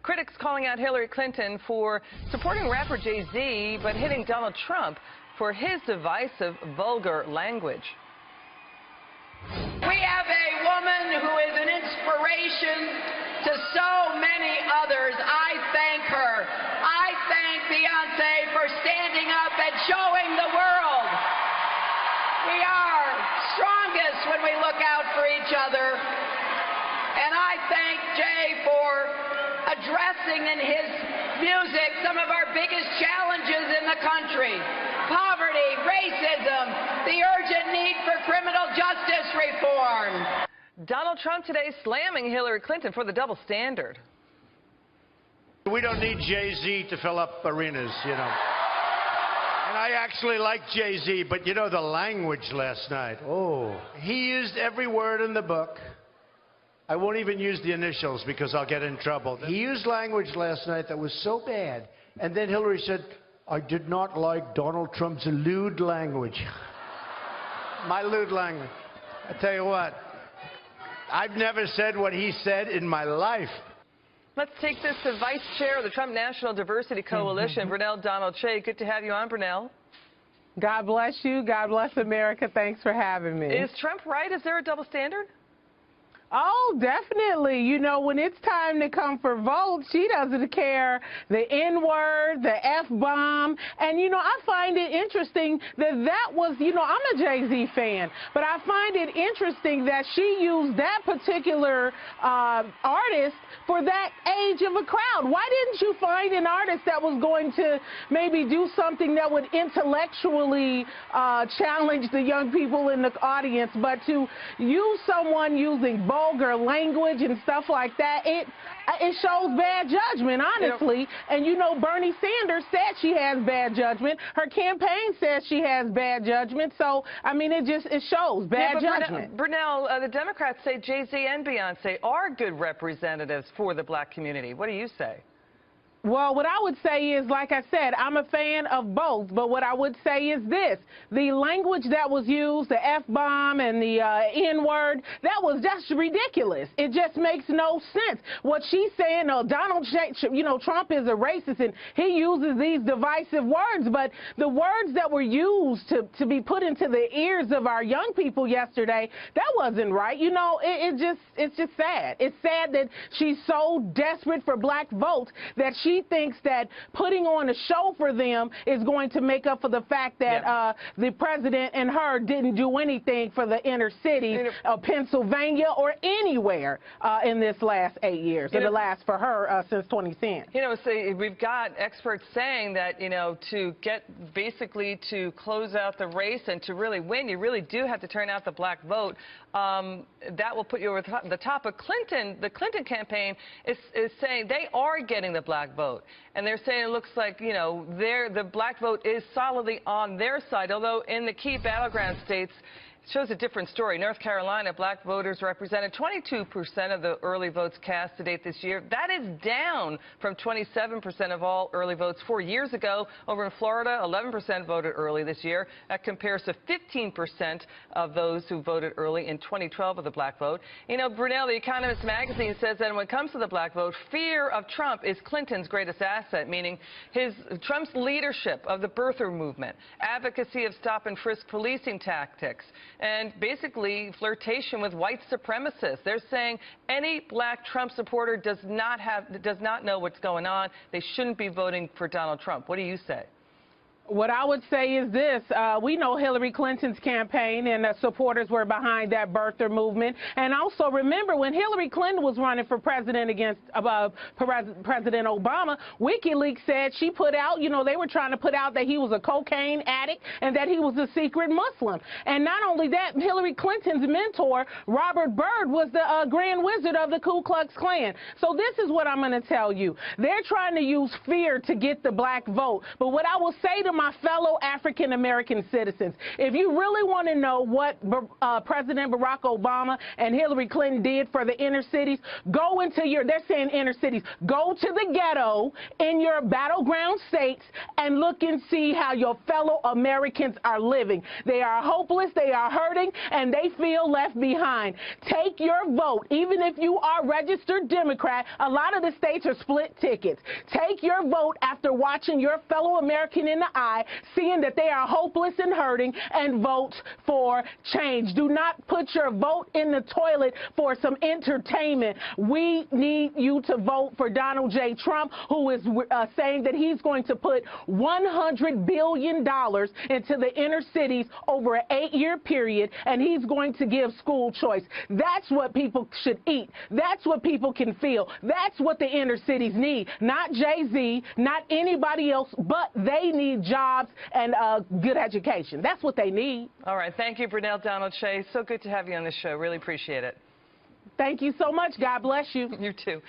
Critics calling out Hillary Clinton for supporting rapper Jay-Z, but hitting Donald Trump for his divisive, vulgar language. We have a woman who is an inspiration to so many others. I thank her. I thank Beyonce for standing up and showing the world we are strongest when we look out for each other. And I thank Jay for addressing in his music some of our biggest challenges in the country. Poverty, racism, the urgent need for criminal justice reform. Donald Trump today slamming Hillary Clinton for the double standard. We don't need Jay-Z to fill up arenas, you know. And I actually like Jay-Z, but you know the language last night. Oh, he used every word in the book. I won't even use the initials because I'll get in trouble. He used language last night that was so bad. And then Hillary said, I did not like Donald Trump's lewd language. My lewd language. I tell you what, I've never said what he said in my life. Let's take this to Vice Chair of the Trump National Diversity Coalition, Brunell Donald-Kyei. Good to have you on, Brunell. God bless you. God bless America. Thanks for having me. Is Trump right? Is there a double standard? Oh, definitely. You know, when it's time to come for votes, she doesn't care the N-word, the F-bomb. And, you know, I find it interesting that that was, you know, I'm a Jay-Z fan, but I find it interesting that she used that particular artist for that age of a crowd. Why didn't you find an artist that was going to maybe do something that would intellectually challenge the young people in the audience, but to use someone using vulgar language and stuff like that, it shows bad judgment, honestly. And you know, Bernie Sanders said she has bad judgment. Her campaign says she has bad judgment. So I mean, it shows bad judgment. Brunell, the Democrats say Jay-Z and Beyonce are good representatives for the black community. What do you say? Well, what I would say is, like I said, I'm a fan of both, but what I would say is this. The language that was used, the F-bomb and the N-word, that was just ridiculous. It just makes no sense. What she's saying, you know, Trump is a racist and he uses these divisive words, but the words that were used to be put into the ears of our young people yesterday, that wasn't right. You know, it's just sad. It's sad that she's so desperate for black votes that she thinks that putting on a show for them is going to make up for the fact that the president and her didn't do anything for the inner cities of Pennsylvania or anywhere in this last 8 years, and the last for her since 2010. You know, so we've got experts saying that, you know, to get basically to close out the race and to really win, you really do have to turn out the black vote. That will put you over the top. But the Clinton campaign is saying they are getting the black vote. And they're saying it looks like, you know, the black vote is solidly on their side, although in the key battleground states, shows a different story. North Carolina, black voters represented 22% of the early votes cast to date this year. That is down from 27% of all early votes 4 years ago. Over in Florida, 11% voted early this year. That compares to 15% of those who voted early in 2012 of the black vote. You know, Brunell, The Economist magazine says that when it comes to the black vote, fear of Trump is Clinton's greatest asset, meaning Trump's leadership of the birther movement, advocacy of stop-and-frisk policing tactics, and basically flirtation with white supremacists. They're saying any black Trump supporter does not know what's going on. They shouldn't be voting for Donald Trump. What do you say? What I would say is this. We know Hillary Clinton's campaign and supporters were behind that birther movement. And also remember when Hillary Clinton was running for president against President Obama, WikiLeaks said she put out, you know, they were trying to put out that he was a cocaine addict and that he was a secret Muslim. And not only that, Hillary Clinton's mentor, Robert Byrd, was the Grand Wizard of the Ku Klux Klan. So this is what I'm going to tell you. They're trying to use fear to get the black vote. But what I will say to my fellow African-American citizens. If you really want to know what President Barack Obama and Hillary Clinton did for the inner cities, go into they're saying inner cities, go to the ghetto in your battleground states and look and see how your fellow Americans are living. They are hopeless, they are hurting, and they feel left behind. Take your vote. Even if you are registered Democrat, a lot of the states are split tickets. Take your vote after watching your fellow American in the eye, seeing that they are hopeless and hurting, and vote for change. Do not put your vote in the toilet for some entertainment. We need you to vote for Donald J. Trump, who is saying that he's going to put $100 billion into the inner cities over an 8-year period, and he's going to give school choice. That's what people should eat. That's what people can feel. That's what the inner cities need. Not Jay-Z, not anybody else, but they need jobs and good education. That's what they need. All right. Thank you, Brunell Donald-Kyei. So good to have you on the show. Really appreciate it. Thank you so much. God bless you. You too.